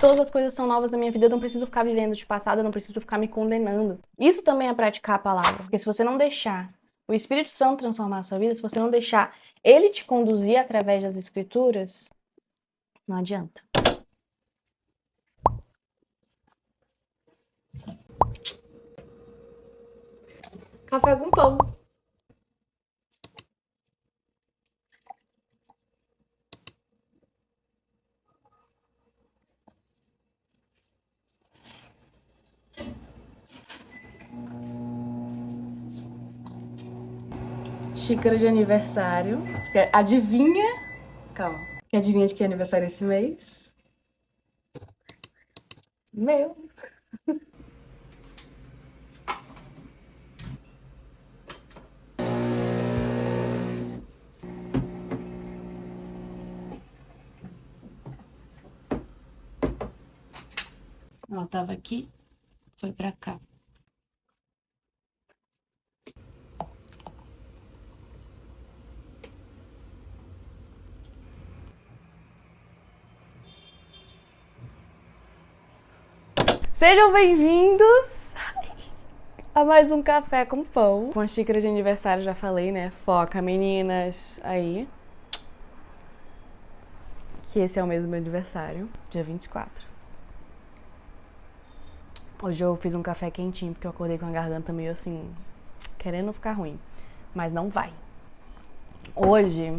Todas as coisas são novas na minha vida, eu não preciso ficar vivendo de passado, eu não preciso ficar me condenando. Isso também é praticar a palavra, porque se você não deixar o Espírito Santo transformar a sua vida, se você não deixar ele te conduzir através das Escrituras, não adianta. Café com pão. Xícara de aniversário. Adivinha? Calma. Que adivinha de que é aniversário esse mês? Meu. Ela tava aqui, foi pra cá. Sejam bem-vindos a mais um café com pão. Com a xícara de aniversário, já falei, né? Foca, meninas, aí. Que esse é o mesmo meu aniversário, dia 24. Hoje eu fiz um café quentinho, porque eu acordei com a garganta meio assim, querendo ficar ruim. Mas não vai. Hoje,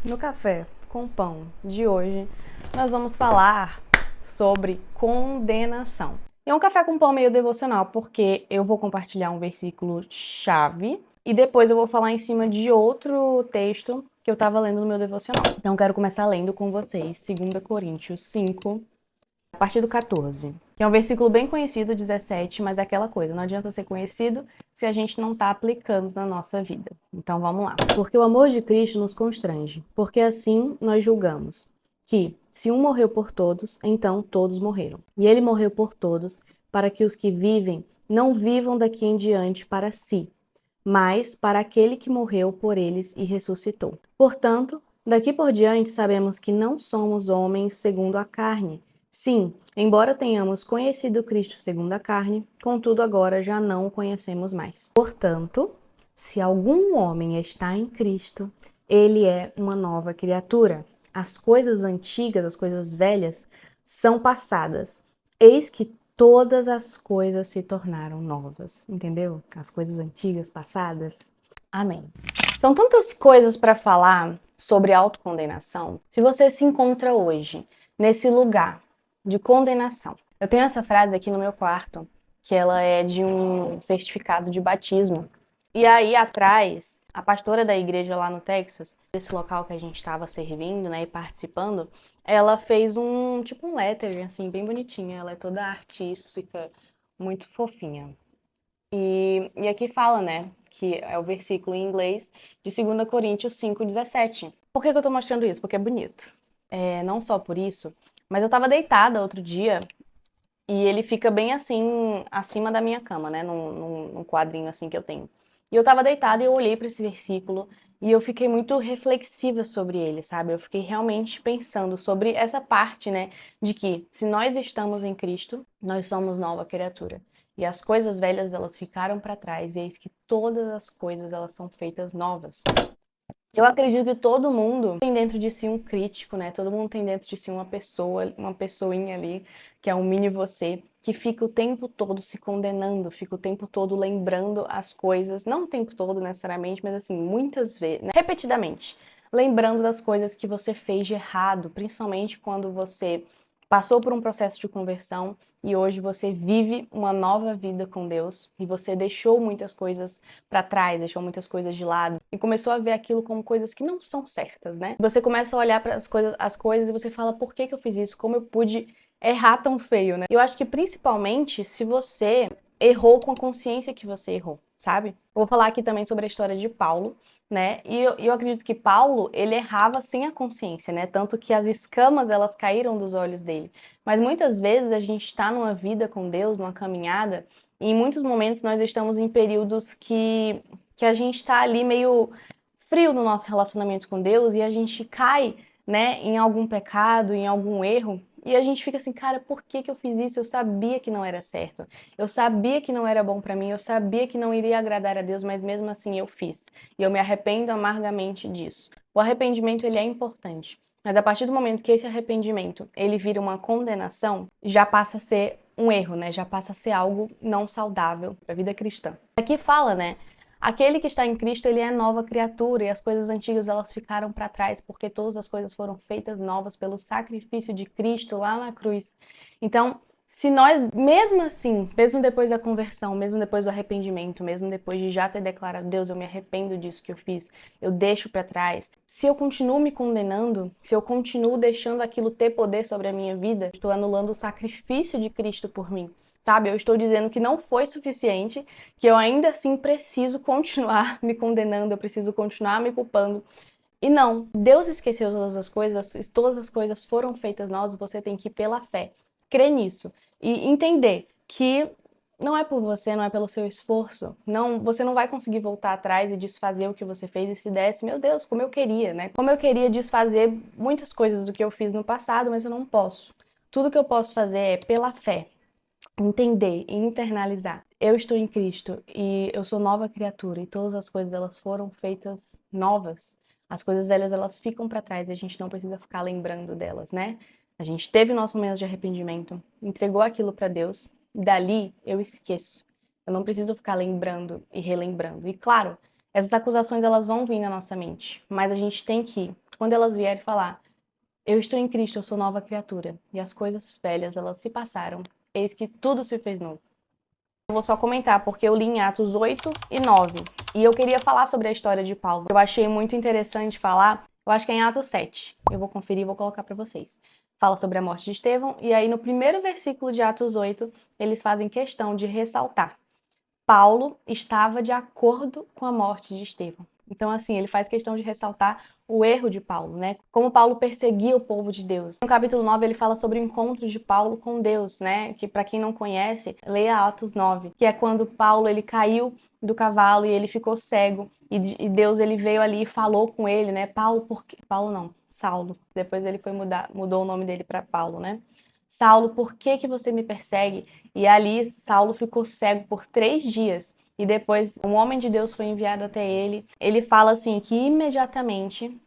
no café com pão de hoje, nós vamos falar sobre condenação. É um café com pão meio devocional, porque eu vou compartilhar um versículo chave e depois eu vou falar em cima de outro texto que eu estava lendo no meu devocional. Então eu quero começar lendo com vocês 2 Coríntios 5, a partir do 14, que é um versículo bem conhecido, 17, mas é aquela coisa, não adianta ser conhecido se a gente não está aplicando na nossa vida. Então vamos lá. Porque o amor de Cristo nos constrange, porque assim nós julgamos que, se um morreu por todos, então todos morreram. E ele morreu por todos, para que os que vivem não vivam daqui em diante para si, mas para aquele que morreu por eles e ressuscitou. Portanto, daqui por diante sabemos que não somos homens segundo a carne. Sim, embora tenhamos conhecido Cristo segundo a carne, contudo agora já não o conhecemos mais. Portanto, se algum homem está em Cristo, ele é uma nova criatura. As coisas antigas, as coisas velhas, são passadas. Eis que todas as coisas se tornaram novas. Entendeu? As coisas antigas, passadas. Amém. São tantas coisas para falar sobre autocondenação. Se você se encontra hoje nesse lugar de condenação. Eu tenho essa frase aqui no meu quarto, que ela é de um certificado de batismo. E aí atrás, a pastora da igreja lá no Texas, desse local que a gente estava servindo, né, e participando, ela fez tipo um lettering, assim, bem bonitinha. Ela é toda artística, muito fofinha. E aqui fala, né, que é o versículo em inglês de 2 Coríntios 5:17. Por que eu tô mostrando isso? Porque é bonito. Não só por isso, mas eu tava deitada outro dia e ele fica bem assim, acima da minha cama, né? Num quadrinho assim que eu tenho. E eu tava deitada e eu olhei para esse versículo e eu fiquei muito reflexiva sobre ele, sabe? Eu fiquei realmente pensando sobre essa parte, né? De que se nós estamos em Cristo, nós somos nova criatura. E as coisas velhas, elas ficaram para trás, e eis que todas as coisas, elas são feitas novas. Eu acredito que todo mundo tem dentro de si um crítico, né? Todo mundo tem dentro de si uma pessoa, uma pessoinha ali, que é um mini você, que fica o tempo todo se condenando, fica o tempo todo lembrando as coisas, não o tempo todo necessariamente, mas assim, muitas vezes, né? Repetidamente, lembrando das coisas que você fez de errado, principalmente quando você passou por um processo de conversão e hoje você vive uma nova vida com Deus e você deixou muitas coisas para trás, deixou muitas coisas de lado e começou a ver aquilo como coisas que não são certas, né? Você começa a olhar para as coisas e você fala, por que que eu fiz isso? Como eu pude errar tão feio, né? Eu acho que principalmente se você errou com a consciência que você errou, sabe? Eu vou falar aqui também sobre a história de Paulo, né? E eu acredito que Paulo, ele errava sem a consciência, né? Tanto que as escamas, elas caíram dos olhos dele. Mas muitas vezes a gente está numa vida com Deus, numa caminhada, e em muitos momentos nós estamos em períodos que a gente está ali meio frio no nosso relacionamento com Deus e a gente cai, né, em algum pecado, em algum erro, E a gente fica assim, cara, por que que eu fiz isso? Eu sabia que não era certo. Eu sabia que não era bom pra mim, eu sabia que não iria agradar a Deus, mas mesmo assim eu fiz. E eu me arrependo amargamente disso. O arrependimento, ele é importante. Mas a partir do momento que esse arrependimento, ele vira uma condenação, já passa a ser um erro, né? Já passa a ser algo não saudável para a vida cristã. Aqui fala, né? Aquele que está em Cristo, ele é nova criatura e as coisas antigas elas ficaram para trás porque todas as coisas foram feitas novas pelo sacrifício de Cristo lá na cruz. Então, se nós, mesmo assim, mesmo depois da conversão, mesmo depois do arrependimento, mesmo depois de já ter declarado, Deus, eu me arrependo disso que eu fiz, eu deixo para trás, se eu continuo me condenando, se eu continuo deixando aquilo ter poder sobre a minha vida, estou anulando o sacrifício de Cristo por mim. Sabe, eu estou dizendo que não foi suficiente, que eu ainda assim preciso continuar me condenando, eu preciso continuar me culpando. E não, Deus esqueceu todas as coisas foram feitas novas, você tem que ir pela fé, crer nisso e entender que não é por você, não é pelo seu esforço, não, você não vai conseguir voltar atrás e desfazer o que você fez e se desse, meu Deus, como eu queria, né? Como eu queria desfazer muitas coisas do que eu fiz no passado, mas eu não posso. Tudo que eu posso fazer é pela fé entender e internalizar. Eu estou em Cristo e eu sou nova criatura e todas as coisas elas foram feitas novas. As coisas velhas elas ficam para trás e a gente não precisa ficar lembrando delas, né? A gente teve o nosso momento de arrependimento, entregou aquilo para Deus, dali eu esqueço. Eu não preciso ficar lembrando e relembrando. E claro, essas acusações elas vão vir na nossa mente, mas a gente tem que, quando elas vierem, falar: eu estou em Cristo, eu sou nova criatura, e as coisas velhas, elas se passaram, eis que tudo se fez novo. Eu vou só comentar, porque eu li em Atos 8 e 9, e eu queria falar sobre a história de Paulo. Eu achei muito interessante falar, eu acho que é em Atos 7, eu vou conferir e vou colocar para vocês. Fala sobre a morte de Estevão, e aí no primeiro versículo de Atos 8, eles fazem questão de ressaltar: Paulo estava de acordo com a morte de Estevão. Então, assim, ele faz questão de ressaltar o erro de Paulo, né? Como Paulo perseguia o povo de Deus. No capítulo 9, ele fala sobre o encontro de Paulo com Deus, né? Que para quem não conhece, leia Atos 9, que é quando Paulo ele caiu do cavalo e ele ficou cego e Deus ele veio ali e falou com ele, né? Paulo, por quê? Paulo não, Saulo. Depois ele foi mudou o nome dele para Paulo, né? Saulo, por que que você me persegue? E ali Saulo ficou cego por 3 dias. E depois um homem de Deus foi enviado até ele. Ele fala assim que imediatamente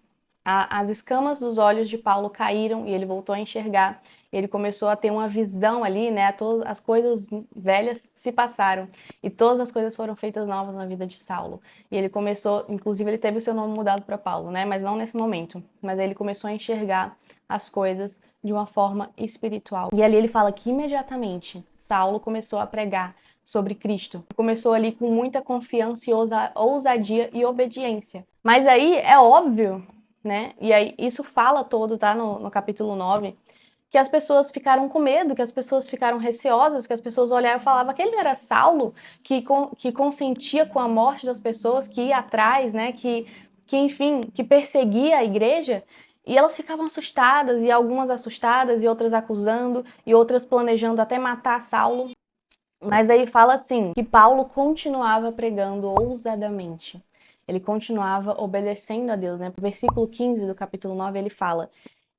as escamas dos olhos de Paulo caíram e ele voltou a enxergar. Ele começou a ter uma visão ali, né? Todas as coisas velhas se passaram e todas as coisas foram feitas novas na vida de Saulo. E ele começou, inclusive ele teve o seu nome mudado para Paulo, né? Mas não nesse momento. Mas aí ele começou a enxergar as coisas de uma forma espiritual. E ali ele fala que imediatamente Saulo começou a pregar sobre Cristo. Começou ali com muita confiança e ousadia e obediência. Mas aí é óbvio, né? E aí isso fala todo, tá? No capítulo 9, que as pessoas ficaram com medo, que as pessoas ficaram receosas, que as pessoas olharam e falavam que ele não era Saulo, que consentia com a morte das pessoas, que ia atrás, né? Enfim, que perseguia a igreja. E elas ficavam assustadas, e algumas assustadas, e outras acusando, e outras planejando até matar Saulo. Mas aí fala assim, que Paulo continuava pregando ousadamente. Ele continuava obedecendo a Deus, né? No versículo 15 do capítulo 9, ele fala: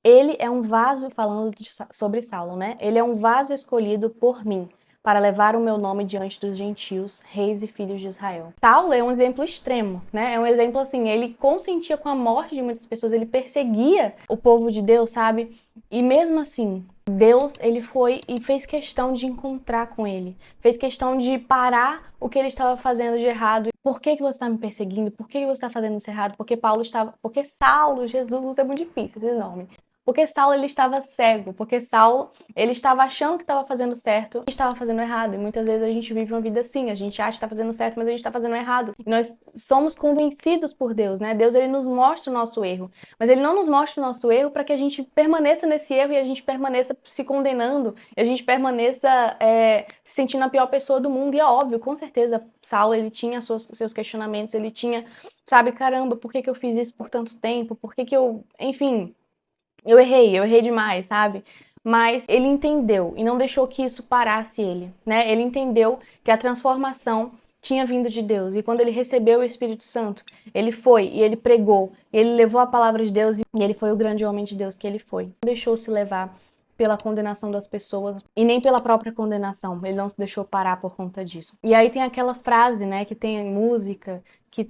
ele é um vaso, falando sobre Saulo, né? Ele é um vaso escolhido por mim, para levar o meu nome diante dos gentios, reis e filhos de Israel. Saulo é um exemplo extremo, né? É um exemplo assim, ele consentia com a morte de muitas pessoas, ele perseguia o povo de Deus, sabe? E mesmo assim, Deus, ele foi e fez questão de encontrar com ele, fez questão de parar o que ele estava fazendo de errado. Por que que você está me perseguindo? Por que que você está fazendo isso errado? Porque Saulo, Jesus, é muito difícil esse nome. Porque Saulo ele estava cego, porque Saulo ele estava achando que estava fazendo certo e estava fazendo errado. E muitas vezes a gente vive uma vida assim, a gente acha que está fazendo certo, mas a gente está fazendo errado. E nós somos convencidos por Deus, né? Deus ele nos mostra o nosso erro, mas ele não nos mostra o nosso erro para que a gente permaneça nesse erro e a gente permaneça se condenando, e a gente permaneça se sentindo a pior pessoa do mundo. E é óbvio, com certeza, Saulo ele tinha seus questionamentos, ele tinha, sabe, caramba, por que que eu fiz isso por tanto tempo? Por que que eu, enfim, eu errei demais, sabe? Mas ele entendeu e não deixou que isso parasse ele, né? Ele entendeu que a transformação tinha vindo de Deus. E quando ele recebeu o Espírito Santo, ele foi e ele pregou, ele levou a palavra de Deus e ele foi o grande homem de Deus que ele foi. Não deixou se levar pela condenação das pessoas e nem pela própria condenação. Ele não se deixou parar por conta disso. E aí tem aquela frase, né, que tem em música, que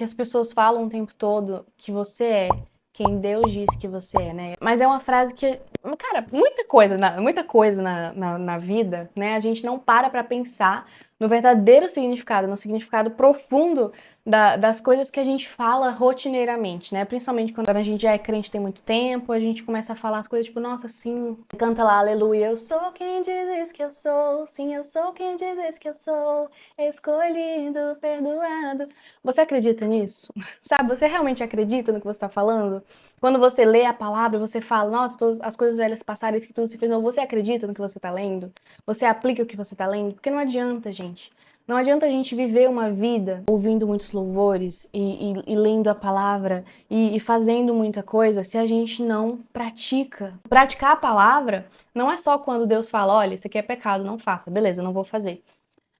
as pessoas falam o tempo todo, que você é quem Deus diz que você é, né? Mas é uma frase que, cara, muita coisa na vida, né? A gente não para pra pensar no verdadeiro significado, no significado profundo das coisas que a gente fala rotineiramente, né? Principalmente quando a gente já é crente tem muito tempo, a gente começa a falar as coisas tipo, nossa, sim, canta lá, aleluia, eu sou quem dizes que eu sou, sim, eu sou quem dizes que eu sou, escolhido, perdoado. Você acredita nisso? Sabe, você realmente acredita no que você está falando? Quando você lê a palavra, você fala, nossa, todas as coisas velhas passaram, isso que tudo se fez novo. Você acredita no que você está lendo? Você aplica o que você está lendo? Porque não adianta, gente. Não adianta a gente viver uma vida ouvindo muitos louvores e lendo a palavra e fazendo muita coisa se a gente não pratica. Praticar a palavra não é só quando Deus fala, olha, isso aqui é pecado, não faça. Beleza, não vou fazer.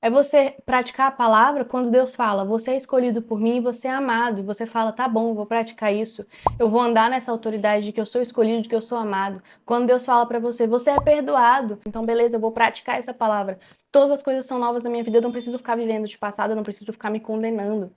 É você praticar a palavra quando Deus fala, você é escolhido por mim e você é amado. E você fala, tá bom, eu vou praticar isso. Eu vou andar nessa autoridade de que eu sou escolhido, de que eu sou amado. Quando Deus fala pra você, você é perdoado. Então, beleza, eu vou praticar essa palavra. Todas as coisas são novas na minha vida, eu não preciso ficar vivendo de passado, eu não preciso ficar me condenando.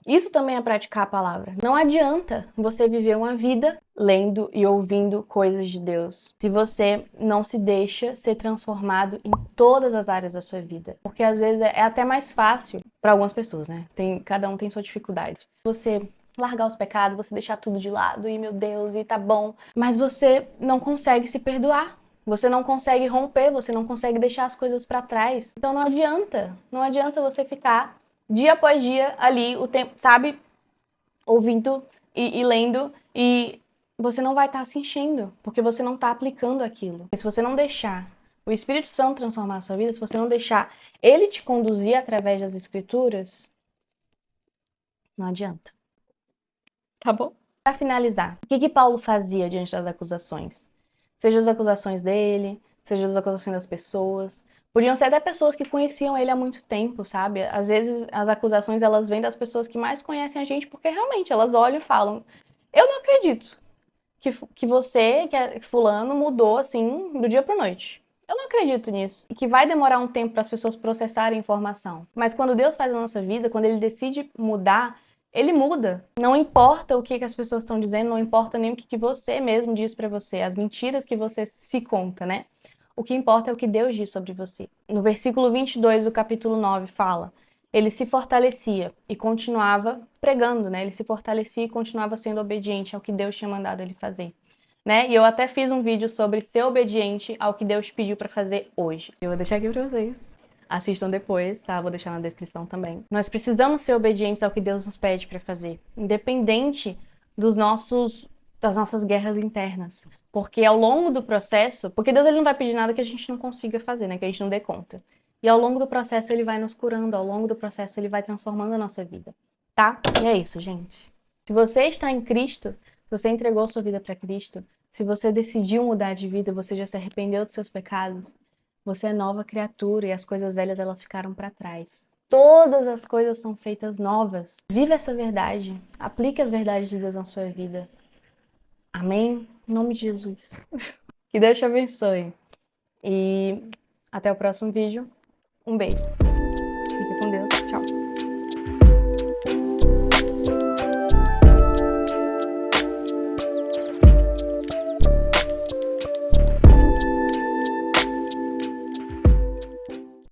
Isso também é praticar a palavra. Não adianta você viver uma vida lendo e ouvindo coisas de Deus se você não se deixa ser transformado em todas as áreas da sua vida. Porque às vezes é até mais fácil para algumas pessoas, né? Cada um tem sua dificuldade. Você largar os pecados, você deixar tudo de lado e meu Deus, e tá bom. Mas você não consegue se perdoar. Você não consegue romper, você não consegue deixar as coisas para trás. Então não adianta. Não adianta você ficar dia após dia ali, o tempo, sabe? Ouvindo e lendo, e você não vai estar se enchendo, porque você não está aplicando aquilo. E se você não deixar o Espírito Santo transformar a sua vida, se você não deixar ele te conduzir através das Escrituras, não adianta. Tá bom? Para finalizar, o que Paulo fazia diante das acusações? Seja as acusações dele, seja as acusações das pessoas. Podiam ser até pessoas que conheciam ele há muito tempo, sabe? Às vezes as acusações elas vêm das pessoas que mais conhecem a gente, porque realmente elas olham e falam: eu não acredito que você, que fulano, mudou assim do dia para noite. Eu não acredito nisso. E que vai demorar um tempo para as pessoas processarem a informação. Mas quando Deus faz a nossa vida, quando ele decide mudar, ele muda. Não importa o que as pessoas estão dizendo, não importa nem o que você mesmo diz para você, as mentiras que você se conta, né? O que importa é o que Deus diz sobre você. No versículo 22 do capítulo 9 fala: ele se fortalecia e continuava pregando, né? Ele se fortalecia e continuava sendo obediente ao que Deus tinha mandado ele fazer, né? E eu até fiz um vídeo sobre ser obediente ao que Deus pediu para fazer hoje. Eu vou deixar aqui para vocês. Assistam depois, tá? Vou deixar na descrição também. Nós precisamos ser obedientes ao que Deus nos pede para fazer, independente das nossas guerras internas. Porque ao longo do processo, porque Deus ele não vai pedir nada que a gente não consiga fazer, né? Que a gente não dê conta. E ao longo do processo ele vai nos curando, ao longo do processo ele vai transformando a nossa vida, tá? E é isso, gente. Se você está em Cristo, se você entregou sua vida para Cristo, se você decidiu mudar de vida, você já se arrependeu dos seus pecados, você é nova criatura e as coisas velhas elas ficaram para trás. Todas as coisas são feitas novas. Viva essa verdade. Aplique as verdades de Deus na sua vida. Amém? Em nome de Jesus. Que Deus te abençoe. E até o próximo vídeo. Um beijo.